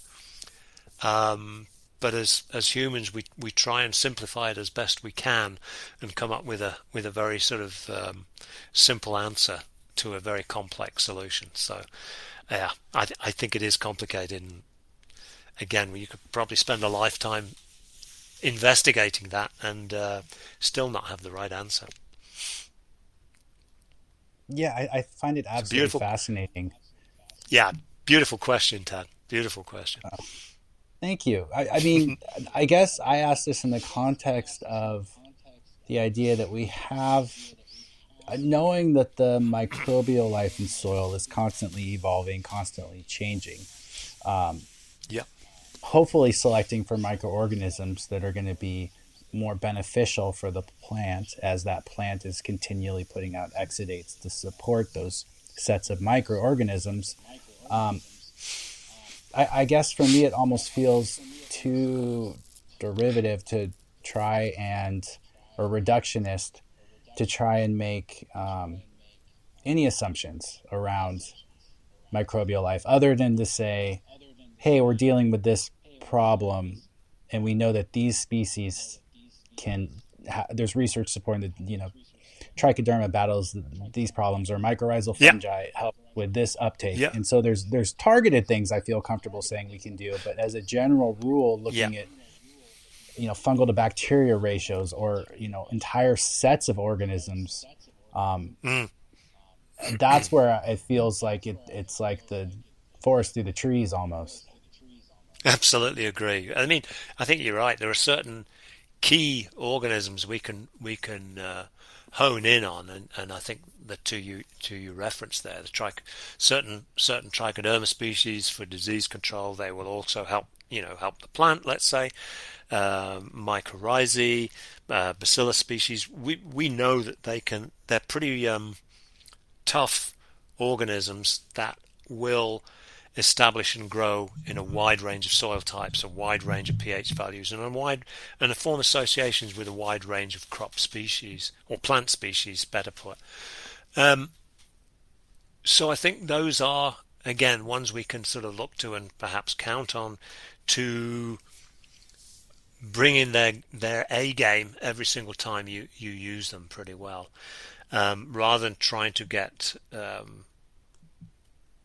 But as humans, we try and simplify it as best we can and come up with a very sort of simple answer to a very complex solution. So, yeah, I think it is complicated. And again, you could probably spend a lifetime investigating that and still not have the right answer. Yeah, I find it absolutely fascinating. Yeah, beautiful question, Tad. Beautiful question. Thank you. I mean, I guess I asked this in the context of the idea that we have, knowing that the microbial life in soil is constantly evolving, constantly changing. Yeah. Hopefully selecting for microorganisms that are going to be more beneficial for the plant, as that plant is continually putting out exudates to support those sets of microorganisms. I guess for me, it almost feels too derivative to try or reductionist to try and make any assumptions around microbial life, other than to say, hey, we're dealing with this problem, and we know that these species there's research supporting that, Trichoderma battles these problems, or mycorrhizal fungi help with this uptake. Yep. And so there's targeted things I feel comfortable saying we can do, but as a general rule, looking at fungal to bacteria ratios, or entire sets of organisms, that's where it feels like it's like the forest through the trees almost. Absolutely agree. I mean, I think you're right. There are certain key organisms we can hone in on, and I think the two you referenced there, certain Trichoderma species for disease control, they will also help the plant. Let's say mycorrhizae, Bacillus species. We know that they're pretty tough organisms that will establish and grow in a wide range of soil types, a wide range of pH values, and form associations with a wide range of crop species, or plant species, better put. So I think those are, again, ones we can sort of look to and perhaps count on to bring in their A game every single time you use them pretty well, rather than trying to get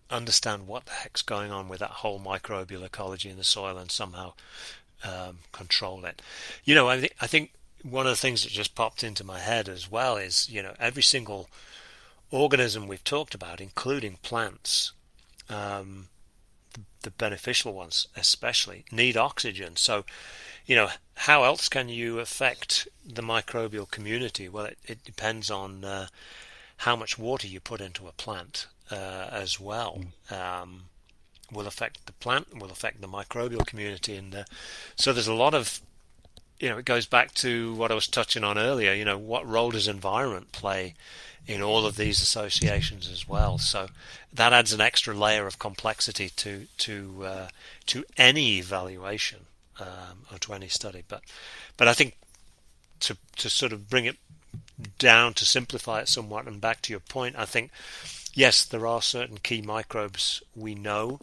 understand what the heck's going on with that whole microbial ecology in the soil and somehow control it. I think one of the things that just popped into my head as well is, every single organism we've talked about, including plants, the beneficial ones especially, need oxygen. So, how else can you affect the microbial community? Well, it depends on how much water you put into a plant as well. Will affect the plant, will affect the microbial community, and so there's a lot of, it goes back to what I was touching on earlier. What role does environment play in all of these associations as well? So that adds an extra layer of complexity to any evaluation or to any study. But I think to sort of bring it down, to simplify it somewhat, and back to your point, I think, yes, there are certain key microbes we know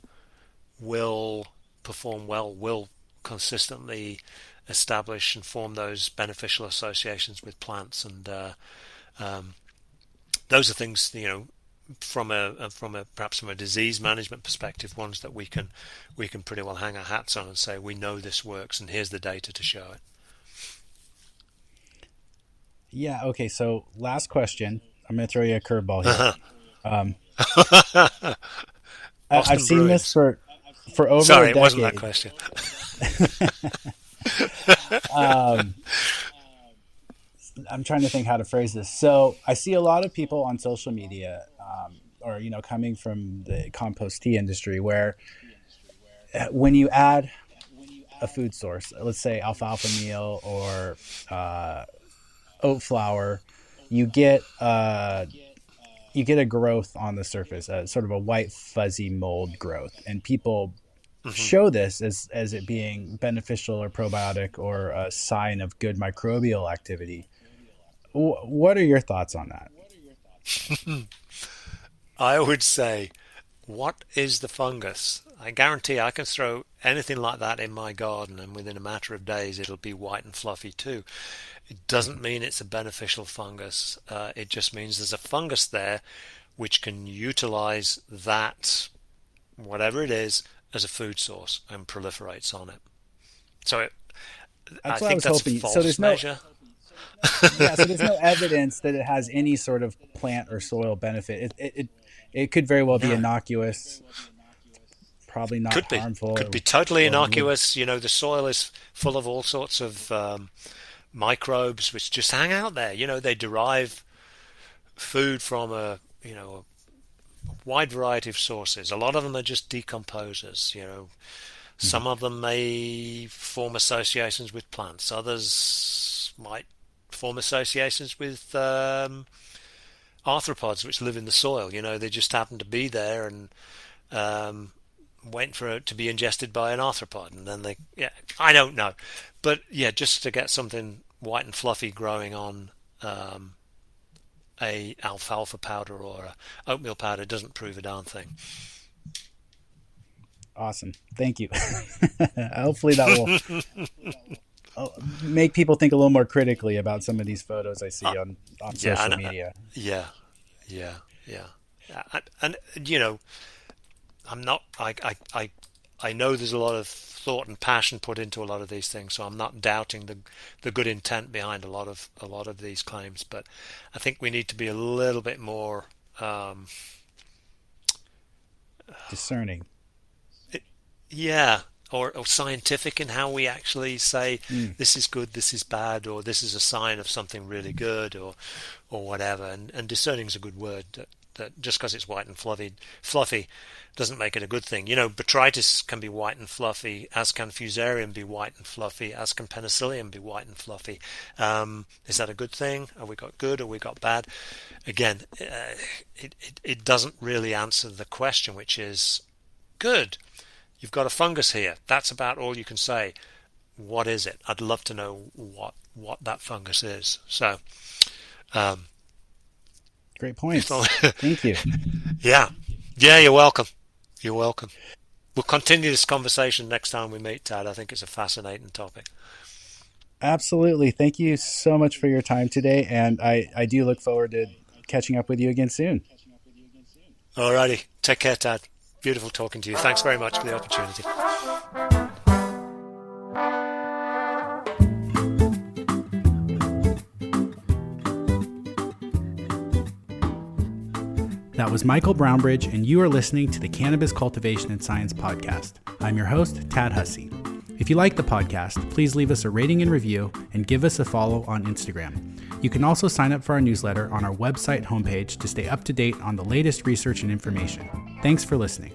will perform well, will consistently establish and form those beneficial associations with plants, and those are things, from a disease management perspective, ones that we can pretty well hang our hats on and say, we know this works, and here's the data to show it. Yeah. Okay. So last question. I'm going to throw you a curveball here. I've seen Bruins. this for over Sorry, a decade. it wasn't that question. I'm trying to think how to phrase this. So I see a lot of people on social media, or coming from the compost tea industry, where when you add a food source, let's say alfalfa meal or oat flour, you get a growth on the surface, sort of a white fuzzy mold growth, and people Hmm. show this as it being beneficial or probiotic or a sign of good microbial activity. What are your thoughts on that? I would say, what is the fungus? I guarantee I can throw anything like that in my garden, and within a matter of days, it'll be white and fluffy too. It doesn't mean it's a beneficial fungus. It just means there's a fungus there which can utilize that, whatever it is, as a food source and proliferates on it. So I That's what I think was that's a hoping. So false there's no measure. Yeah, so there's no evidence that it has any sort of plant or soil benefit. It could very well be No, innocuous, probably not could harmful, be totally or would. innocuous. The soil is full of all sorts of microbes which just hang out there. They derive food from a wide variety of sources. A lot of them are just decomposers. Mhm. Some of them may form associations with plants. Others might form associations with arthropods which live in the soil. They just happen to be there and um, waiting for it to be ingested by an arthropod, and then yeah, I don't know, but yeah, just to get something white and fluffy growing on um, a alfalfa powder or a oatmeal powder doesn't prove a darn thing. Awesome. Thank you. Hopefully that will uh, make people think a little more critically about some of these photos I Uh, see on yeah, social and media. yeah, yeah, yeah. And I'm not. I know there's a lot of thought and passion put into a lot of these things, so I'm not doubting the good intent behind a lot of these claims. But I think we need to be a little bit more. Um, Discerning. yeah, or scientific in how we actually say Mm. this is good, this is bad, or this is a sign of something really good, or whatever. And discerning is a good word. That just because it's white and fluffy doesn't make it a good thing. Botrytis can be white and fluffy, as can fusarium be white and fluffy, as can penicillium be white and fluffy. Is that a good thing? Have we got good or we got bad? Again, it doesn't really answer the question, which is good. You've got a fungus here. That's about all you can say. What is it? I'd love to know what that fungus is. So, um, Great if points. only, Thank you. yeah, yeah. You're welcome. You're welcome. We'll continue this conversation next time we meet, Tad. I think it's a fascinating topic. Absolutely. Thank you so much for your time today. And I do look forward to catching up with you again soon. Alrighty. Take care, Tad. Beautiful talking to you. Thanks very much for the opportunity. That was Michael Brownbridge, and you are listening to the Cannabis Cultivation and Science podcast. I'm your host, Tad Hussey. If you like the podcast, please leave us a rating and review and give us a follow on Instagram. You can also sign up for our newsletter on our website homepage to stay up to date on the latest research and information. Thanks for listening.